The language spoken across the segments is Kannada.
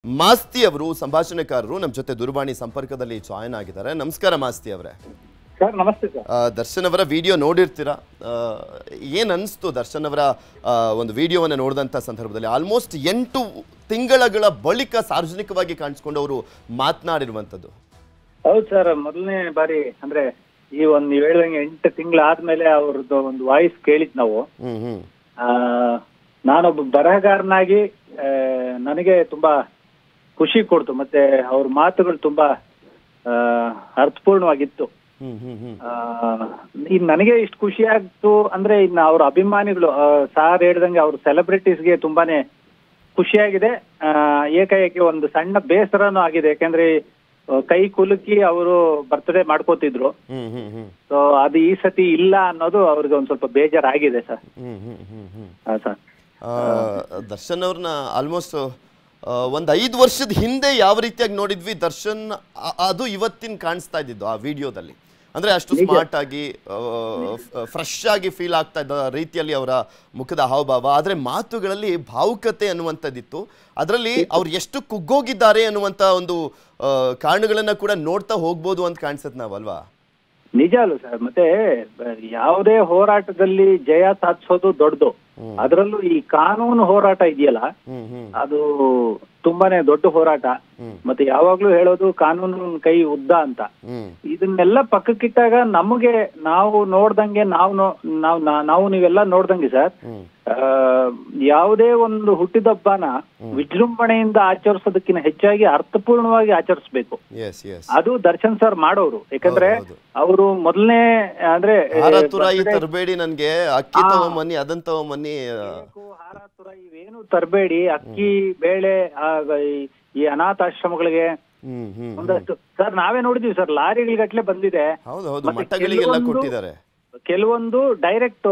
ಮಾಸ್ತಿ ಅವರು ಸಂಭಾಷಣೆಕಾರರು ನಮ್ಮ ಜೊತೆ ದೂರವಾಣಿ ಸಂಪರ್ಕದಲ್ಲಿ ಜಾಯಿನ್ ಆಗಿದ್ದಾರೆ. ನಮಸ್ಕಾರ ಮಾಸ್ತಿ ಅವರೇ. ಸರ್ ನಮಸ್ತೆ ಸರ್. ದರ್ಶನ್ ಅವರ ವಿಡಿಯೋ ನೋಡಿರ್ತೀರಾ, ಏನು ಅನಿಸ್ತು ದರ್ಶನ್ ಅವರ ಒಂದು ವಿಡಿಯೋವನ್ನು ನೋಡಿದಂಥ ಸಂದರ್ಭದಲ್ಲಿ? ಆಲ್ಮೋಸ್ಟ್ 8 ತಿಂಗಳ ಬಳಿಕ ಸಾರ್ವಜನಿಕವಾಗಿ ಕಾಣಿಸ್ಕೊಂಡು ಅವರು ಮಾತನಾಡಿರುವಂಥದ್ದು. ಹೌದು ಸರ್, ಮೊದಲನೇ ಬಾರಿ ಅಂದ್ರೆ ಈ ಒಂದು ನೀವು ಹೇಳಿದಂಗೆ 8 ತಿಂಗಳಾದ್ಮೇಲೆ ಅವ್ರದ್ದು ಒಂದು ವಾಯ್ಸ್ ಕೇಳಿದ್ ನಾವು. ನಾನೊಬ್ಬ ಬರಹಗಾರನಾಗಿ ನನಗೆ ತುಂಬಾ ಖುಷಿ ಕೊಡ್ತು, ಮತ್ತೆ ಅವ್ರ ಮಾತುಗಳು ತುಂಬಾ ಅರ್ಥಪೂರ್ಣವಾಗಿತ್ತು. ಇನ್ ನನಗೆ ಇಷ್ಟು ಖುಷಿ ಆಗ್ತು ಅಂದ್ರೆ ಇನ್ನು ಅವ್ರ ಅಭಿಮಾನಿಗಳು ಸಾರ್ ಹೇಳ್ದಂಗೆ ಅವ್ರ ಸೆಲೆಬ್ರಿಟೀಸ್ಗೆ ತುಂಬಾನೇ ಖುಷಿಯಾಗಿದೆ. ಏಕಾಏಕಿ ಒಂದು ಸಣ್ಣ ಬೇಸರನೂ ಆಗಿದೆ, ಯಾಕಂದ್ರೆ ಕೈ ಕುಲುಕಿ ಅವರು ಬರ್ತ್ಡೇ ಮಾಡ್ಕೋತಿದ್ರು. ಸೊ ಅದು ಈ ಸತಿ ಇಲ್ಲ ಅನ್ನೋದು ಅವ್ರಿಗೆ ಒಂದ್ ಸ್ವಲ್ಪ ಬೇಜಾರಾಗಿದೆ ಸರ್. ಸರ್ ದರ್ಶನ್ ಅವ್ರನ್ನ ಆಲ್ಮೋಸ್ಟ್ ಒಂದು 5 ವರ್ಷದ ಹಿಂದೆ ಯಾವ ರೀತಿಯಾಗಿ ನೋಡಿದ್ವಿ ದರ್ಶನ್, ಅದು ಇವತ್ತಿನ ಕಾಣಿಸ್ತಾ ಇದ್ದಿದ್ದು ಆ ವಿಡಿಯೋದಲ್ಲಿ. ಅಂದ್ರೆ ಅಷ್ಟು ಸ್ಮಾರ್ಟ್ ಆಗಿ ಫ್ರೆಶ್ ಆಗಿ ಫೀಲ್ ಆಗ್ತಾ ಇದ್ದ ರೀತಿಯಲ್ಲಿ ಅವರ ಮುಖದ ಹಾವಭಾವ, ಆದ್ರೆ ಮಾತುಗಳಲ್ಲಿ ಭಾವುಕತೆ ಅನ್ನುವಂಥದ್ದಿತ್ತು. ಅದರಲ್ಲಿ ಅವ್ರು ಎಷ್ಟು ಕುಗ್ಗೋಗಿದ್ದಾರೆ ಅನ್ನುವಂಥ ಒಂದು ಕಾರಣಗಳನ್ನ ಕೂಡ ನೋಡ್ತಾ ಹೋಗ್ಬೋದು ಅಂತ ಕಾಣಿಸುತ್ತೆ ನಾವಲ್ವಾ? ನಿಜ ಅಲ್ಲ ಸರ್. ಮತ್ತೆ ಯಾವುದೇ ಹೋರಾಟದಲ್ಲಿ ಜಯ ಸಾಧಿಸೋದು ದೊಡ್ಡದು, ಅದರಲ್ಲೂ ಈ ಕಾನೂನು ಹೋರಾಟ ಇದೆಯಲ್ಲ ಅದು ತುಂಬಾನೇ ದೊಡ್ಡ ಹೋರಾಟ. ಮತ್ತೆ ಯಾವಾಗ್ಲೂ ಹೇಳೋದು ಕಾನೂನು ಕೈ ಉದ್ದ ಅಂತ. ಇದನ್ನೆಲ್ಲ ಪಕ್ಕಕ್ಕಿಟ್ಟಾಗ ನಮಗೆ ನಾವು ನೋಡ್ದಂಗೆ ನಾವು ನೀವೆಲ್ಲ ನೋಡ್ದಂಗೆ ಸರ್, ಯಾವುದೇ ಒಂದು ಹುಟ್ಟಿದಬ್ಬನ ವಿಜೃಂಭಣೆಯಿಂದ ಆಚರಿಸೋದಕ್ಕಿಂತ ಹೆಚ್ಚಾಗಿ ಅರ್ಥಪೂರ್ಣವಾಗಿ ಆಚರಿಸಬೇಕು. ಅದು ದರ್ಶನ್ ಸರ್ ಮಾಡೋರು. ಯಾಕಂದ್ರೆ ಅವರು ಮೊದಲನೇ ಅಂದ್ರೆ ತರಬೇಡಿ, ನನ್ಗೆ ಅಕ್ಕಿ ತಗೊಂಬನ್ನಿ, ಅದನ್ನ ತಗೊಂಬನ್ನಿ, ಹಾರ ತುರ ಇವೇನು ತರಬೇಡಿ, ಅಕ್ಕಿ ಬೇಳೆ ಈ ಅನಾಥಾಶ್ರಮಗಳಿಗೆ ಒಂದಷ್ಟು ಸರ್ ನಾವೇ ನೋಡಿದೀವಿ ಸರ್, ಲಾರಿಗಟ್ಟಲೆ ಬಂದಿದೆ. ಕೆಲವೊಂದು ಡೈರೆಕ್ಟ್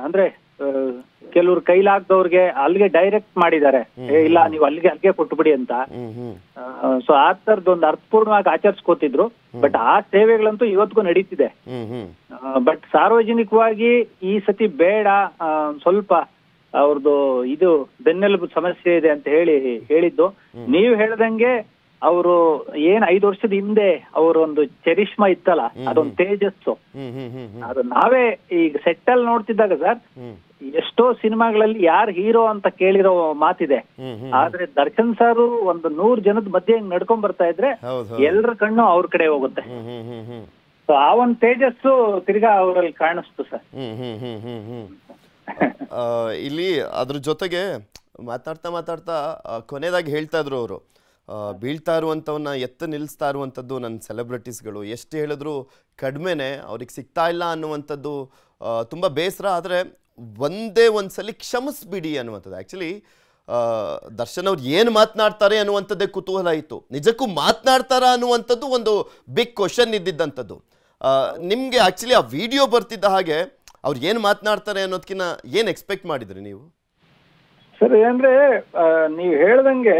ಅಂದ್ರೆ ಕೆಲವ್ರು ಕೈಲಾಗ್ದವ್ರಿಗೆ ಅಲ್ಲಿಗೆ ಡೈರೆಕ್ಟ್ ಮಾಡಿದ್ದಾರೆ, ಇಲ್ಲ ನೀವು ಅಲ್ಲಿಗೆ ಕೊಟ್ಟುಬಿಡಿ ಅಂತ. ಸೊ ಆ ತರದ್ ಒಂದು ಅರ್ಥಪೂರ್ಣವಾಗಿ ಆಚರಿಸ್ಕೋತಿದ್ರು. ಬಟ್ ಆ ಸೇವೆಗಳಂತೂ ಇವತ್ತಿಗೂ ನಡೀತಿದೆ. ಬಟ್ ಸಾರ್ವಜನಿಕವಾಗಿ ಈ ಸತಿ ಬೇಡ, ಸ್ವಲ್ಪ ಅವ್ರದ್ದು ಇದು ಬೆನ್ನೆಲುಬು ಸಮಸ್ಯೆ ಇದೆ ಅಂತ ಹೇಳಿದ್ದು. ನೀವು ಹೇಳ್ದಂಗೆ ಅವರು ಏನ್ 5 ವರ್ಷದ ಹಿಂದೆ ಅವರೊಂದು ಚರಿಷ್ಮಾ ಇತ್ತಲ್ಲ, ಅದೊಂದು ತೇಜಸ್ಸು, ಅದು ನಾವೇ ಈಗ ಸೆಟ್ಟಲ್ ನೋಡ್ತಿದ್ದಾಗ ಸರ್ ಎಷ್ಟೋ ಸಿನಿಮಾಗಳಲ್ಲಿ ಯಾರು ಹೀರೋ ಅಂತ ಕೇಳಿರೋ ಮಾತಿದೆ. ಆದ್ರೆ ದರ್ಶನ್ ಸರ್ ಒಂದು 100 ಜನದ ಮಧ್ಯೆ ಹಿಂಗ್ ನಡ್ಕೊಂಡ್ ಬರ್ತಾ ಇದ್ರೆ ಎಲ್ರ ಕಣ್ಣು ಅವ್ರ ಕಡೆ ಹೋಗುತ್ತೆ. ಸೊ ಆ ಒಂದು ತೇಜಸ್ಸು ತಿರ್ಗಾ ಅವರಲ್ಲಿ ಕಾಣಿಸ್ತು ಸರ್. ಇಲ್ಲಿ ಅದ್ರ ಜೊತೆಗೆ ಮಾತಾಡ್ತಾ ಕೊನೆಯದಾಗಿ ಹೇಳ್ತಾ ಇದ್ರು ಅವರು, ಬೀಳ್ತಾ ಇರುವಂಥವನ್ನ ನಿಲ್ಲಿಸ್ತಾ ಇರುವಂಥದ್ದು ನನ್ನ ಸೆಲೆಬ್ರಿಟೀಸ್ಗಳು, ಎಷ್ಟು ಹೇಳಿದ್ರು ಕಡಿಮೆನೆ, ಅವ್ರಿಗೆ ಸಿಗ್ತಾ ಇಲ್ಲ ಅನ್ನುವಂಥದ್ದು ತುಂಬ ಬೇಸರ. ಆದರೆ ಒಂದೇ ಒಂದ್ಸಲಿ ಕ್ಷಮಿಸ್ಬಿಡಿ ಅನ್ನುವಂಥದ್ದು. ಆ್ಯಕ್ಚುಲಿ ದರ್ಶನ್ ಅವ್ರು ಏನು ಮಾತನಾಡ್ತಾರೆ ಅನ್ನುವಂಥದ್ದೇ ಕುತೂಹಲ ಇತ್ತು. ನಿಜಕ್ಕೂ ಮಾತನಾಡ್ತಾರಾ ಅನ್ನುವಂಥದ್ದು ಒಂದು ಬಿಗ್ ಕ್ವಶನ್ ಇದ್ದಿದ್ದಂಥದ್ದು. ನಿಮಗೆ ಆ್ಯಕ್ಚುಲಿ ಆ ವಿಡಿಯೋ ಬರ್ತಿದ್ದ ಹಾಗೆ ಅವ್ರು ಏನು ಮಾತನಾಡ್ತಾರೆ ಅನ್ನೋದಕ್ಕಿಂತ ಏನು ಎಕ್ಸ್ಪೆಕ್ಟ್ ಮಾಡಿದ್ರಿ ನೀವು? ಸರ್ ಅಂದ್ರೆ ನೀವು ಹೇಳ್ದಂಗೆ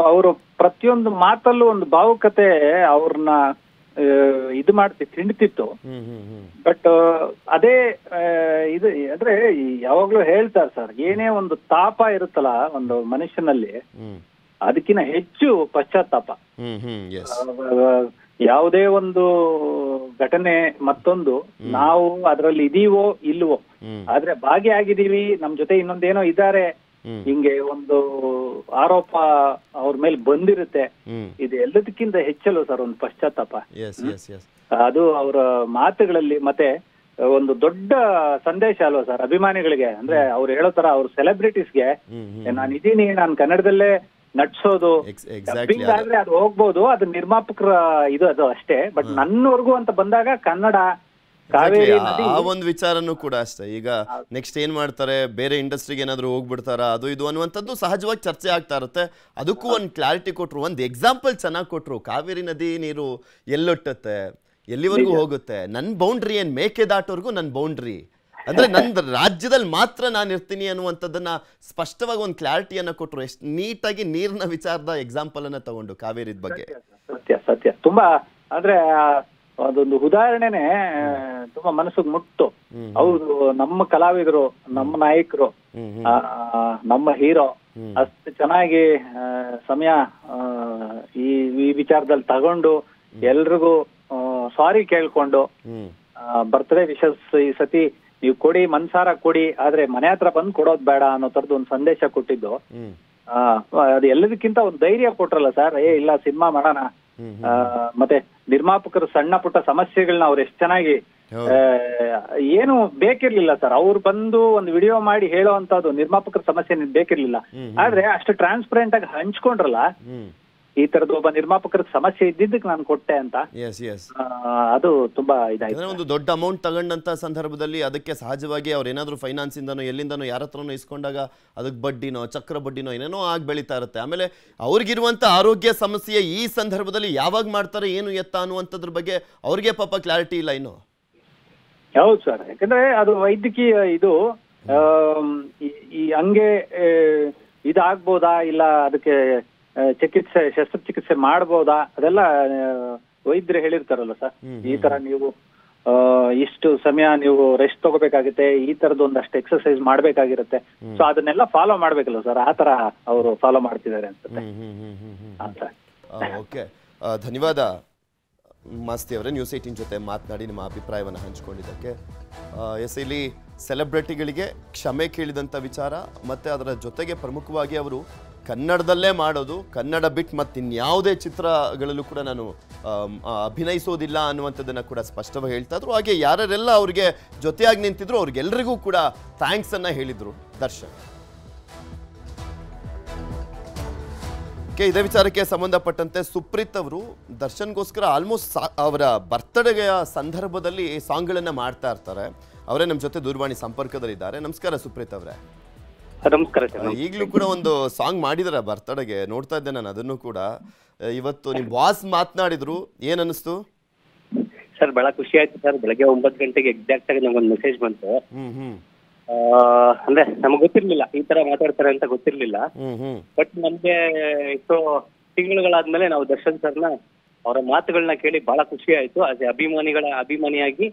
ಅವರು ಪ್ರತಿಯೊಂದು ಮಾತಲ್ಲೂ ಒಂದು ಭಾವುಕತೆ ಅವ್ರನ್ನ ಇದು ತಿಂಡ್ತಿತ್ತು. ಬಟ್ ಅದೇ ಇದು ಅಂದ್ರೆ ಯಾವಾಗ್ಲೂ ಹೇಳ್ತಾರೆ ಸರ್, ಏನೇ ಒಂದು ತಾಪ ಇರುತ್ತಲ್ಲ ಒಂದು ಮನುಷ್ಯನಲ್ಲಿ, ಅದಕ್ಕಿಂತ ಹೆಚ್ಚು ಪಶ್ಚಾತ್ತಾಪ. ಯಾವುದೇ ಒಂದು ಘಟನೆ ಮತ್ತೊಂದು ನಾವು ಅದರಲ್ಲಿ ಇದೀವೋ ಇಲ್ವೋ, ಆದ್ರೆ ಭಾಗಿಯಾಗಿದ್ದೀವಿ, ನಮ್ ಜೊತೆ ಇನ್ನೊಂದೇನೋ ಇದ್ದಾರೆ, ಹಿಂಗೆ ಒಂದು ಆರೋಪ ಅವ್ರ ಮೇಲೆ ಬಂದಿರುತ್ತೆ. ಇದು ಎಲ್ಲದಕ್ಕಿಂತ ಹೆಚ್ಚಲು ಸರ್ ಒಂದು ಪಶ್ಚಾತ್ತಾಪ. ಅದು ಅವರ ಮಾತುಗಳಲ್ಲಿ ಮತ್ತೆ ಒಂದು ದೊಡ್ಡ ಸಂದೇಶ ಅಲ್ವಾ ಸರ್ ಅಭಿಮಾನಿಗಳಿಗೆ. ಅಂದ್ರೆ ಅವ್ರು ಹೇಳೋ ತರ ಅವ್ರ ಸೆಲೆಬ್ರಿಟೀಸ್ಗೆ ನಾನು ಇದೀನಿ, ನಾನು ಕನ್ನಡದಲ್ಲೇ ನಡ್ಸೋದು ಆದ್ರೆ ಅದು ಹೋಗ್ಬೋದು, ಅದು ನಿರ್ಮಾಪಕರ ಇದು ಅದು ಅಷ್ಟೇ. ಬಟ್ ನನ್ನವರೆಗೂ ಅಂತ ಬಂದಾಗ ಕನ್ನಡ ಕಾವೇರಿ ಆ ಒಂದು ವಿಚಾರನೂ ಕೂಡ ಅಷ್ಟೇ. ಈಗ ನೆಕ್ಸ್ಟ್ ಏನ್ ಮಾಡ್ತಾರೆ, ಬೇರೆ ಇಂಡಸ್ಟ್ರಿಗೆ ಏನಾದ್ರು ಹೋಗ್ಬಿಡ್ತಾರ, ಅದು ಇದು ಅನ್ನುವಂಥದ್ದು ಸಹಜವಾಗಿ ಚರ್ಚೆ ಆಗ್ತಾ ಇರುತ್ತೆ. ಅದಕ್ಕೂ ಒಂದು ಕ್ಲಾರಿಟಿ ಕೊಟ್ರು, ಒಂದು ಎಕ್ಸಾಂಪಲ್ ಚೆನ್ನಾಗಿ ಕೊಟ್ರು. ಕಾವೇರಿ ನದಿ ನೀರು ಎಲ್ಲೊಟ್ಟತ್ತೆ, ಎಲ್ಲಿವರೆಗೂ ಹೋಗುತ್ತೆ, ನನ್ನ ಬೌಂಡ್ರಿ ಏನ್ ಮೇಕೆದಾಟೋರ್ಗು ನನ್ನ ಬೌಂಡ್ರಿ, ಅಂದ್ರೆ ನನ್ನ ರಾಜ್ಯದಲ್ಲಿ ಮಾತ್ರ ನಾನು ಇರ್ತೀನಿ ಅನ್ನುವಂಥದ್ದನ್ನ ಸ್ಪಷ್ಟವಾಗಿ ಒಂದು ಕ್ಲಾರಿಟಿಯನ್ನ ಕೊಟ್ಟರು. ಎಷ್ಟು ನೀಟಾಗಿ ನೀರಿನ ವಿಚಾರದ ಎಕ್ಸಾಂಪಲ್ ಅನ್ನ ತಗೊಂಡು ಕಾವೇರಿದ ಬಗ್ಗೆ. ಸತ್ಯ ತುಂಬಾ ಅಂದ್ರೆ ಅದೊಂದು ಉದಾಹರಣೆನೆ ತುಂಬಾ ಮನಸ್ಸಿಗೆ ಮುಟ್ಟು. ಹೌದು, ನಮ್ಮ ಕಲಾವಿದರು, ನಮ್ಮ ನಾಯಕರು, ನಮ್ಮ ಹೀರೋ ಅಷ್ಟು ಚೆನ್ನಾಗಿ ಸಮಯ ಈ ಈ ವಿಚಾರದಲ್ಲಿ ತಗೊಂಡು ಎಲ್ರಿಗೂ ಸಾರಿ ಕೇಳ್ಕೊಂಡು ಬರ್ತ್ಡೇ ವಿಶಸ್ ಈ ಸತಿ ನೀವು ಕೊಡಿ ಮನ್ಸಾರ ಕೊಡಿ, ಆದ್ರೆ ಮನೆ ಹತ್ರ ಬಂದು ಕೊಡೋದ್ ಬೇಡ ಅನ್ನೋ ತರದ್ದು ಒಂದು ಸಂದೇಶ ಕೊಟ್ಟಿದ್ದು. ಅದು ಎಲ್ಲದಕ್ಕಿಂತ ಒಂದು ಧೈರ್ಯ ಕೊಟ್ರಲ್ಲ ಸರ್, ಇಲ್ಲ ಸಿನಿಮಾ ಮಾಡೋಣ. ಮತ್ತೆ ನಿರ್ಮಾಪಕರು ಸಣ್ಣ ಪುಟ್ಟ ಸಮಸ್ಯೆಗಳನ್ನ ಅವ್ರು ಎಷ್ಟು ಚೆನ್ನಾಗಿ ಏನು ಬೇಕಿರ್ಲಿಲ್ಲ ಸರ್, ಅವ್ರು ಬಂದು ಒಂದು ವಿಡಿಯೋ ಮಾಡಿ ಹೇಳೋ ಅಂತದ್ದು ನಿರ್ಮಾಪಕರ ಸಮಸ್ಯೆ ಬೇಕಿರ್ಲಿಲ್ಲ. ಆದ್ರೆ ಅಷ್ಟು ಟ್ರಾನ್ಸ್ಪರೆಂಟ್ ಆಗಿ ಹಂಚ್ಕೊಂಡ್ರಲ್ಲ, ಈ ತರದ ಒಬ್ಬ ನಿರ್ಮಾಪಕರ ಸಮಸ್ಯೆ ಇದ್ದಿದ್ದಕ್ಕೆ ನಾನು ಕೊಟ್ಟೆ ಅಂತ. ಅದು ತುಂಬಾ ಇದಾಯ್ತು. ಒಂದು ದೊಡ್ಡ ಅಮೌಂಟ್ ತಗೊಂಡಂತ ಸಂದರ್ಭದಲ್ಲಿ ಅದಕ್ಕೆ ಸಹಜವಾಗಿ ಅವ್ರು ಏನಾದ್ರು ಫೈನಾನ್ಸ್ ಇಂದನೋ ಎಲ್ಲಿಂದನೋ ಯಾರ ಹತ್ರನೋ ಇಸ್ಕೊಂಡಾಗ ಅದಕ್ಕೆ ಬಡ್ಡಿನೋ ಚಕ್ರ ಬಡ್ಡಿನೋ ಏನೇನೋ ಆಗಿ ಬೆಳೀತಾ ಇರುತ್ತೆ. ಆಮೇಲೆ ಅವ್ರಿಗಿರುವಂತ ಆರೋಗ್ಯ ಸಮಸ್ಯೆ ಈ ಸಂದರ್ಭದಲ್ಲಿ ಯಾವಾಗ ಮಾಡ್ತಾರೆ ಏನು ಎತ್ತ ಅನ್ನುವಂಥದ್ರ ಬಗ್ಗೆ ಅವ್ರಿಗೆ ಪಾಪ ಕ್ಲಾರಿಟಿ ಇಲ್ಲ ಇನ್ನು. ಹೌದು ಸರ್, ಯಾಕಂದ್ರೆ ಅದು ವೈದ್ಯಕೀಯ ಇದು ಈ ಹಂಗೆ ಇದಾಗ್ಬೋದಾ ಇಲ್ಲ ಅದಕ್ಕೆ ಶಸ್ತ್ರಚಿಕಿತ್ಸೆ ಮಾಡ್ಬೋದಾ ಅದೆಲ್ಲ ವೈದ್ಯರು ಹೇಳಿರ್ತಾರಲ್ಲ ಸರ್. ಈ ತರ ನೀವು ಇಷ್ಟು ಸಮಯ ನೀವು ರೆಸ್ಟ್ ತಗೋಬೇಕಾಗುತ್ತೆ, ಈ ತರದ್ ಒಂದಷ್ಟು ಎಕ್ಸರ್ಸೈಸ್ ಮಾಡ್ಬೇಕಾಗಿರುತ್ತೆ. ಸೊ ಅದನ್ನೆಲ್ಲ ಫಾಲೋ ಮಾಡ್ಬೇಕಲ್ಲ ಸರ್, ಆ ತರ ಅವರು ಫಾಲೋ ಮಾಡ್ತಿದ್ದಾರೆ ಅನ್ಸುತ್ತೆ. ಓಕೆ, ಧನ್ಯವಾದ ಮಾಸ್ತಿ ಅವರೇ ನ್ಯೂಸ್ 18 ಜೊತೆ ಮಾತನಾಡಿ ನಿಮ್ಮ ಅಭಿಪ್ರಾಯವನ್ನು ಹಂಚಿಕೊಂಡಿದ್ದಕ್ಕೆ. ಇಲ್ಲಿ ಸೆಲೆಬ್ರಿಟಿಗಳಿಗೆ ಕ್ಷಮೆ ಕೇಳಿದಂಥ ವಿಚಾರ ಮತ್ತು ಅದರ ಜೊತೆಗೆ ಪ್ರಮುಖವಾಗಿ ಅವರು ಕನ್ನಡದಲ್ಲೇ ಮಾಡೋದು, ಕನ್ನಡ ಬಿಟ್ಟು ಮತ್ತು ಇನ್ಯಾವುದೇ ಚಿತ್ರಗಳಲ್ಲೂ ಕೂಡ ನಾನು ಅಭಿನಯಿಸೋದಿಲ್ಲ ಅನ್ನುವಂಥದ್ದನ್ನು ಕೂಡ ಸ್ಪಷ್ಟವಾಗಿ ಹೇಳ್ತಾ ಇದ್ರು. ಹಾಗೆ ಯಾರೆಲ್ಲ ಅವ್ರಿಗೆ ಜೊತೆಯಾಗಿ ನಿಂತಿದ್ರು ಅವ್ರಿಗೆಲ್ಲರಿಗೂ ಕೂಡ ಥ್ಯಾಂಕ್ಸನ್ನು ಹೇಳಿದರು ದರ್ಶನ್. ಇದೇ ವಿಚಾರಕ್ಕೆ ಸಂಬಂಧಪಟ್ಟಂತೆ ಸುಪ್ರೀತ್ ಅವರು ದರ್ಶನ್ಗೋಸ್ಕರ ಆಲ್ಮೋಸ್ಟ್ ಅವರ ಬರ್ತ್ಡೇಯ ಸಂದರ್ಭದಲ್ಲಿ ಸಾಂಗ್ಗಳನ್ನು ಮಾಡ್ತಾ ಇರ್ತಾರೆ. ಅವರೇ ನಮ್ಮ ಜೊತೆ ದೂರವಾಣಿ ಸಂಪರ್ಕದಲ್ಲಿದ್ದಾರೆ. ನಮಸ್ಕಾರ ಸುಪ್ರೀತ್ ಅವರೇ. ನಮಸ್ಕಾರ. ಈಗಲೂ ಕೂಡ ಒಂದು ಸಾಂಗ್ ಮಾಡಿದಾರೆ ಬರ್ತ್ಡೇಗೆ, ನೋಡ್ತಾ ಇದ್ದೆ ನಾನು ಅದನ್ನು ಕೂಡ. ಇವತ್ತು ನಿಮ್ಮ ಬಾಸ್ ಮಾತನಾಡಿದ್ರು, ಏನ್ ಅನಿಸ್ತು ಸರ್? ಬಹಳ ಖುಷಿ ಆಯ್ತು ಸರ್. ಬೆಳಗ್ಗೆ 9 ಗಂಟೆಗೆ ಎಕ್ಸಾಕ್ಟ್ ಆಗಿ ನಮ್ಗೊಂದು ಮೆಸೇಜ್ ಬಂತು. ಅಂದ್ರೆ ನಮಗ್ ಗೊತ್ತಿರ್ಲಿಲ್ಲ ಈ ತರ ಮಾತಾಡ್ತಾರೆ ಅಂತ ಗೊತ್ತಿರ್ಲಿಲ್ಲ. ಬಟ್ ನಮ್ಗೆ ಎಷ್ಟೋ ತಿಂಗಳುಗಳಾದ್ಮೇಲೆ ನಾವು ದರ್ಶನ್ ಸರ್ನ ಅವರ ಮಾತುಗಳನ್ನ ಕೇಳಿ ಬಹಳ ಖುಷಿ ಆಯ್ತು. ಅದೇ ಅಭಿಮಾನಿಯಾಗಿ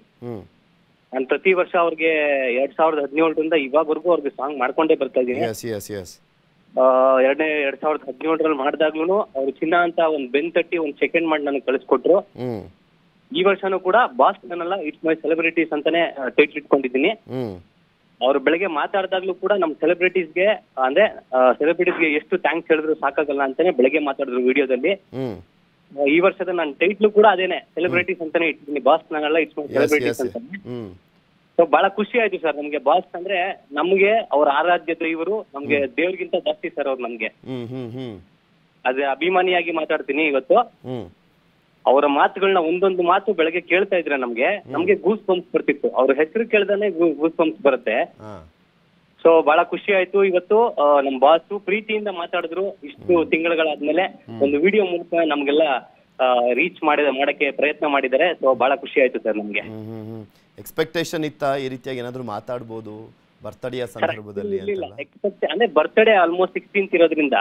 ನಾನು ಪ್ರತಿ ವರ್ಷ ಅವ್ರಿಗೆ 2017ರಿಂದ ಇವಾಗವರೆಗೂ ಅವ್ರಿಗೆ ಸಾಂಗ್ ಮಾಡ್ಕೊಂಡೇ ಬರ್ತಾ ಇದ್ದೀನಿ. 2017ರಲ್ಲಿ ಮಾಡಿದಾಗ್ಲೂ ಅವ್ರು ಚಿನ್ನ ಅಂತ ಒಂದ್ ಬೆನ್ ತಟ್ಟಿ ಒಂದ್ ಸೆಕೆಂಡ್ ಮಾಡಿ ನನಗೆ ಕಳಿಸ್ಕೊಟ್ರು. ಈ ವರ್ಷನೂ ಕೂಡ ಬಾಸ್ ನನ್ನಲ್ಲ ಇಟ್ಸ್ ಮೈ ಸೆಲೆಬ್ರಿಟೀಸ್ ಅಂತಾನೆ ಟೈಟ್ಲ್ ಇಟ್ಕೊಂಡಿದ್ದೀನಿ. ಅವ್ರು ಬೆಳಗ್ಗೆ ಮಾತಾಡಿದಾಗ್ಲೂ ಕೂಡ ನಮ್ ಸೆಲೆಬ್ರಿಟೀಸ್ಗೆ ಎಷ್ಟು ಥ್ಯಾಂಕ್ಸ್ ಹೇಳಿದ್ರು ಸಾಕಾಗಲ್ಲ ಅಂತಾನೆ ಬೆಳಗ್ಗೆ ಮಾತಾಡಿದ್ರು ವಿಡಿಯೋದಲ್ಲಿ. ಈ ವರ್ಷದ ನನ್ನ ಟೈಟ್ಲು ಕೂಡ ಅದೇನೆ, ಸೆಲೆಬ್ರಿಟೀಸ್ ಅಂತಾನೆ ಇಟ್ಟಿದ್ದೀನಿ, ಬಾಸ್ ನಾನಲ್ಲ ಇಟ್ಸ್ ಮೈ ಸೆಲೆಬ್ರಿಟೀಸ್ ಅಂತಾನೆ. ಸೊ ಬಹಳ ಖುಷಿ ಆಯ್ತು ಸರ್ ನಮ್ಗೆ. ಬಾಸ್ ಅಂದ್ರೆ ನಮ್ಗೆ ಅವ್ರ ಆರಾಧ್ಯ ಇವರು, ನಮ್ಗೆ ದೇವ್ರಿಗಿಂತ ಜಾಸ್ತಿ ಸರ್ ಅವ್ರು ನಮ್ಗೆ. ಅದೇ ಅಭಿಮಾನಿಯಾಗಿ ಮಾತಾಡ್ತೀನಿ ಇವತ್ತು. ಅವರ ಮಾತುಗಳನ್ನ ಒಂದೊಂದು ಮಾತು ಬೆಳಗ್ಗೆ ಕೇಳ್ತಾ ಇದ್ರೆ ನಮ್ಗೆ ಗೂಸ್ ಬಂಪ್ಸ್ ಬರ್ತಿತ್ತು. ಅವ್ರ ಹೆಸರು ಕೇಳ್ದಾನೆ ಗೂಸ್ ಬಂಪ್ಸ್ ಬರುತ್ತೆ. ಸೊ ಬಹಳ ಖುಷಿ ಆಯ್ತು ಇವತ್ತು. ನಮ್ ಬಾಸು ಪ್ರೀತಿಯಿಂದ ಮಾತಾಡಿದ್ರು. ಇಷ್ಟು ತಿಂಗಳುಗಳಾದ್ಮೇಲೆ ಒಂದು ವಿಡಿಯೋ ಮೂಲಕ ನಮ್ಗೆಲ್ಲ ರೀಚ್ ಮಾಡಕ್ಕೆ ಪ್ರಯತ್ನ ಮಾಡಿದ್ದಾರೆ. ಸೊ ಬಹಳ ಖುಷಿ ಆಯ್ತು ಸರ್ ನಮ್ಗೆ. ಎಕ್ಸ್ಪೆಕ್ಟೇಷನ್ ಇತ್ತ ಈ ರೀತಿಯಾಗಿ ಏನಾದ್ರು ಮಾತಾಡ್ಬೋದು ಬರ್ತ್ಡೇಯ ಸಂದರ್ಭದಲ್ಲಿ? ಅಂದ್ರೆ ಬರ್ತ್ಡೇ ಆಲ್ಮೋಸ್ಟ್ 16th ಇರೋದ್ರಿಂದ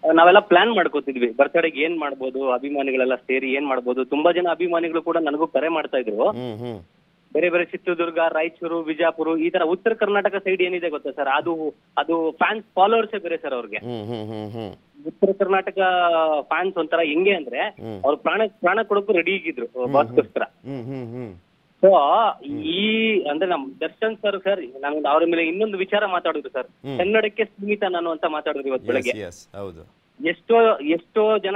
ನಾವೆಲ್ಲ ಪ್ಲಾನ್ ಮಾಡ್ಕೋತಿದ್ವಿ ಬರ್ತ್ಡೇಗೆ ಏನ್ ಮಾಡ್ಬೋದು, ಅಭಿಮಾನಿಗಳೆಲ್ಲ ಸೇರಿ ಏನ್ ಮಾಡ್ಬೋದು. ತುಂಬಾ ಜನ ಅಭಿಮಾನಿಗಳು ಕೂಡ ನನಗೂ ಕರೆ ಮಾಡ್ತಾ ಇದ್ರು. ಬೇರೆ ಬೇರೆ ಚಿತ್ರದುರ್ಗ, ರಾಯಚೂರು, ವಿಜಯಪುರ, ಈ ತರ ಉತ್ತರ ಕರ್ನಾಟಕ ಸೈಡ್ ಏನಿದೆ ಗೊತ್ತಾ ಸರ್, ಅದು ಫ್ಯಾನ್ಸ್ ಫಾಲೋವರ್ಸೇ ಬೇರೆ ಸರ್ ಅವ್ರಿಗೆ. ಉತ್ತರ ಕರ್ನಾಟಕ ಫ್ಯಾನ್ಸ್ ಒಂಥರ ಹೆಂಗೆ ಅಂದ್ರೆ ಅವ್ರು ಪ್ರಾಣ ಕೊಡೋಕು ರೆಡಿ ಆಗಿದ್ರು ಬಾಸ್ಗೋಸ್ಕರ. ಸೊ ಅಂದ್ರೆ ನಮ್ ದರ್ಶನ್ ಸರ್ ನಾನು ಅವ್ರ ಮೇಲೆ ಇನ್ನೊಂದು ವಿಚಾರ ಮಾತಾಡಿದ್ರು ಸರ್, ಕನ್ನಡಕ್ಕೆ ಸೀಮಿತ ನಾನು ಅಂತ ಮಾತಾಡಿದ್ರು ಇವತ್ತು ಬೆಳಗ್ಗೆ. ಎಷ್ಟೋ ಜನ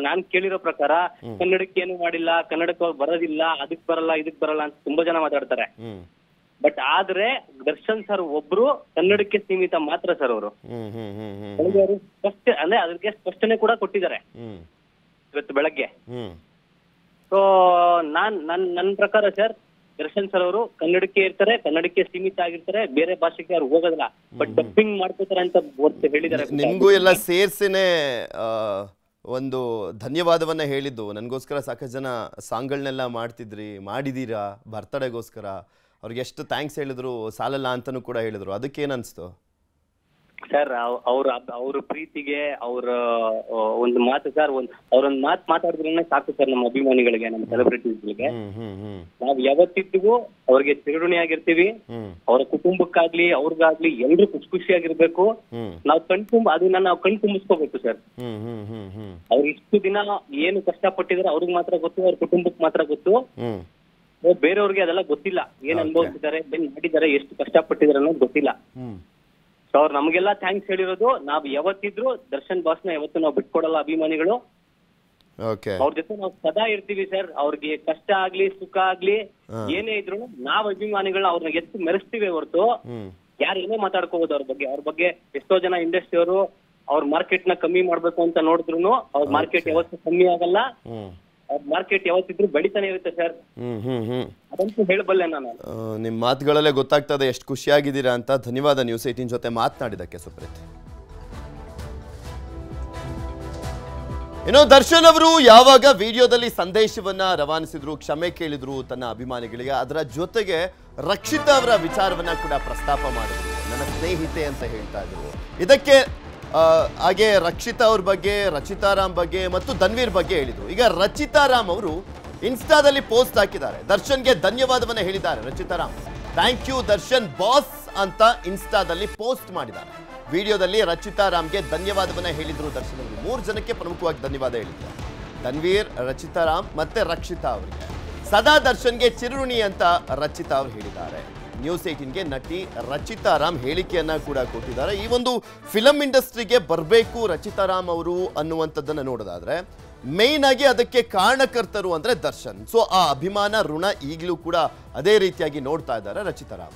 ನಾನ್ ಕೇಳಿರೋ ಪ್ರಕಾರ ಕನ್ನಡಕ್ಕೆ ಏನು ಮಾಡಿಲ್ಲ, ಕನ್ನಡಕ್ಕೆ ಅವ್ರು ಬರೋದಿಲ್ಲ, ಅದಕ್ ಬರಲ್ಲ ಇದಕ್ ಬರಲ್ಲ ಅಂತ ತುಂಬಾ ಜನ ಮಾತಾಡ್ತಾರೆ. ಬಟ್ ಆದ್ರೆ ದರ್ಶನ್ ಸರ್ ಒಬ್ರು ಕನ್ನಡಕ್ಕೆ ಸೀಮಿತ ಮಾತ್ರ ಸರ್ ಅವರು. ಅಂದ್ರೆ ಅದಕ್ಕೆ ಸ್ಪಷ್ಟನೆ ಕೂಡ ಕೊಟ್ಟಿದ್ದಾರೆ ಇವತ್ತು ಬೆಳಗ್ಗೆ. ಸೊ ನನ್ನ ಪ್ರಕಾರ ಸರ್ ದರ್ಶನ್ ಸರ್ ಅವರು ಕನ್ನಡಕ್ಕೆ ಇರ್ತಾರೆ, ಕನ್ನಡಕ್ಕೆ ಸೀಮಿತ ಆಗಿರ್ತಾರೆ, ಬೇರೆ ಭಾಷೆಗೆ ಅವ್ರು ಹೋಗೋದಿಲ್ಲ. ಬಟ್ ಡಬ್ಬಿಂಗ್ ಮಾಡ್ಕೋತಾರೆ ಅಂತ ಹೇಳಿದ್ದಾರೆ. ನಿಮ್ಗೂ ಎಲ್ಲ ಸೇರ್ಸಿನೇ ಒಂದು ಧನ್ಯವಾದವನ್ನ ಹೇಳಿದ್ದು. ನನಗೋಸ್ಕರ ಸಾಕಷ್ಟು ಜನ ಸಾಂಗ್ಗಳನ್ನೆಲ್ಲ ಮಾಡಿದೀರಾ ಬರ್ತ್ಡೇಗೋಸ್ಕರ. ಅವ್ರಿಗೆ ಎಷ್ಟು ಥ್ಯಾಂಕ್ಸ್ ಹೇಳಿದ್ರು ಸಾಲಲ್ಲ ಅಂತನೂ ಕೂಡ ಹೇಳಿದ್ರು. ಅದಕ್ಕೇನ್ ಅನ್ಸ್ತು? ಸರ್ ಅವ್ರ ಪ್ರೀತಿಗೆ ಅವ್ರ ಒಂದು ಮಾತು ಸರ್, ಅವ್ರೊಂದ್ ಮಾತು ಮಾತಾಡಿದ್ರೆ ಸಾಕು ಸರ್ ನಮ್ಮ ಅಭಿಮಾನಿಗಳಿಗೆ, ನಮ್ಮ ಸೆಲೆಬ್ರಿಟೀಸ್ಗಳಿಗೆ. ನಾವ್ ಯಾವತ್ತಿದ್ದಿಗೂ ಅವ್ರಿಗೆ ಚಿರಋಣಿಯಾಗಿರ್ತೀವಿ. ಅವ್ರ ಕುಟುಂಬಕ್ಕಾಗ್ಲಿ ಅವ್ರಿಗಾಗ್ಲಿ ಎಲ್ರು ಖುಷಿಯಾಗಿರ್ಬೇಕು. ನಾವ್ ಅದನ್ನ ನಾವು ಕಣ್ ತುಂಬಿಸ್ಕೋಬೇಕು ಸರ್. ಅವ್ರು ಇಷ್ಟು ದಿನ ಏನು ಕಷ್ಟಪಟ್ಟಿದ್ರೆ ಅವ್ರಿಗೆ ಮಾತ್ರ ಗೊತ್ತು, ಅವ್ರ ಕುಟುಂಬಕ್ಕೆ ಮಾತ್ರ ಗೊತ್ತು. ಬೇರೆಯವ್ರಿಗೆ ಅದೆಲ್ಲ ಗೊತ್ತಿಲ್ಲ, ಏನ್ ಅನುಭವಿಸಿದ್ದಾರೆ, ಏನ್ ಮಾಡಿದ್ದಾರೆ, ಎಷ್ಟು ಕಷ್ಟಪಟ್ಟಿದ್ದಾರೆ ಅನ್ನೋದು ಗೊತ್ತಿಲ್ಲ. ಸೊ ಅವ್ರು ನಮ್ಗೆಲ್ಲ ಥ್ಯಾಂಕ್ಸ್ ಹೇಳಿರೋದು. ನಾವ್ ಯಾವತ್ತಿದ್ರು ದರ್ಶನ್ ಬಾಸ್ನ ಯಾವತ್ತು ನಾವು ಬಿಟ್ಕೊಡಲ್ಲ ಅಭಿಮಾನಿಗಳು. ಅವ್ರ ಜೊತೆ ನಾವು ಸದಾ ಇರ್ತೀವಿ ಸರ್. ಅವ್ರಿಗೆ ಕಷ್ಟ ಆಗ್ಲಿ ಸುಖ ಆಗ್ಲಿ ಏನೇ ಇದ್ರು ನಾವ್ ಅಭಿಮಾನಿಗಳನ್ನ ಅವ್ರನ್ನ ಎತ್ತು ಮೆರೆಸ್ತೀವಿ ಹೊರತು ಯಾರು ಏನೇ ಮಾತಾಡ್ಕೋಬಹುದು ಅವ್ರ ಬಗ್ಗೆ. ಎಷ್ಟೋ ಜನ ಇಂಡಸ್ಟ್ರಿ ಅವರು ಅವ್ರ ಮಾರ್ಕೆಟ್ ನ ಕಮ್ಮಿ ಮಾಡ್ಬೇಕು ಅಂತ ನೋಡಿದ್ರು ಅವ್ರ ಮಾರ್ಕೆಟ್ ಯಾವತ್ತೂ ಕಮ್ಮಿ ಆಗಲ್ಲ. ಅವ್ರ ಮಾರ್ಕೆಟ್ ಯಾವತ್ತಿದ್ರು ಬೆಳಿತಾನೆ ಇರುತ್ತೆ ಸರ್. ಅದಂತೂ ಹೇಳಬಲ್ಲೆ ನಾನು. ನಿಮ್ ಮಾತುಗಳಲ್ಲೇ ಗೊತ್ತಾಗ್ತದೆ ಎಷ್ಟು ಖುಷಿಯಾಗಿದ್ದೀರಾ ಅಂತ. ಧನ್ಯವಾದ ನ್ಯೂಸ್ 18 ಜೊತೆ ಮಾತನಾಡಿದಕ್ಕೆ ಸುಪ್ರೀತ್. ಇನ್ನು ದರ್ಶನ್ ಅವರು ಯಾವಾಗ ವಿಡಿಯೋದಲ್ಲಿ ಸಂದೇಶವನ್ನ ರವಾನಿಸಿದ್ರು, ಕ್ಷಮೆ ಕೇಳಿದ್ರು ತನ್ನ ಅಭಿಮಾನಿಗಳಿಗೆ, ಅದರ ಜೊತೆಗೆ ರಕ್ಷಿತಾ ಅವರ ವಿಚಾರವನ್ನ ಕೂಡ ಪ್ರಸ್ತಾಪ ಮಾಡಿದ್ರು. ನನ್ನ ಸ್ನೇಹಿತೆ ಅಂತ ಹೇಳ್ತಾ ಇದ್ರು. ಇದಕ್ಕೆ ಹಾಗೆ ರಕ್ಷಿತಾ ಅವ್ರ ಬಗ್ಗೆ, ರಚಿತಾರಾಮ್ ಬಗ್ಗೆ ಮತ್ತು ಧನ್ವೀರ್ ಬಗ್ಗೆ ಹೇಳಿದ್ರು. ಈಗ ರಚಿತಾರಾಮ್ ಅವರು ಇನ್ಸ್ಟಾದಲ್ಲಿ ಪೋಸ್ಟ್ ಹಾಕಿದ್ದಾರೆ. ದರ್ಶನ್ಗೆ ಧನ್ಯವಾದವನ್ನ ಹೇಳಿದ್ದಾರೆ Rachita Ram. Thank you Darshan boss ಅಂತ ಇನ್ಸ್ಟಾದಲ್ಲಿ ಪೋಸ್ಟ್ ಮಾಡಿದ್ದಾರೆ. ವಿಡಿಯೋದಲ್ಲಿ ರಚಿತಾರಾಮ್ಗೆ ಧನ್ಯವಾದವನ್ನ ಹೇಳಿದ್ರು ದರ್ಶನ್ ಅವರು. 3 ಜನಕ್ಕೆ ಪ್ರಮುಖವಾಗಿ ಧನ್ಯವಾದ ಹೇಳಿದ್ದಾರೆ. ಧನ್ವೀರ್, ರಚಿತಾರಾಮ್ ಮತ್ತೆ ರಕ್ಷಿತಾ ಅವರಿಗೆ. ಸದಾ ದರ್ಶನ್ಗೆ ಚಿರಋಣಿ ಅಂತ ರಚಿತಾ ಅವರು ಹೇಳಿದ್ದಾರೆ. ನ್ಯೂಸ್ 18ಗೆ ನಟಿ ರಚಿತಾರಾಮ್ ಹೇಳಿಕೆಯನ್ನ ಕೂಡ ಕೊಟ್ಟಿದ್ದಾರೆ. ಈ ಒಂದು ಫಿಲಂ ಇಂಡಸ್ಟ್ರಿಗೆ ಬರಬೇಕು ರಚಿತಾರಾಮ್ ಅವರು ಅನ್ನುವಂಥದ್ದನ್ನು ನೋಡೋದಾದ್ರೆ ಮೇನ್ ಆಗಿ ಅದಕ್ಕೆ ಕಾರಣಕರ್ತರು ಅಂದ್ರೆ ದರ್ಶನ್. ಸೊ ಆ ಅಭಿಮಾನ ಋಣ ಈಗಲೂ ಕೂಡ ಅದೇ ರೀತಿಯಾಗಿ ನೋಡ್ತಾ ಇದ್ದಾರೆ ರಚಿತಾರಾಮ್.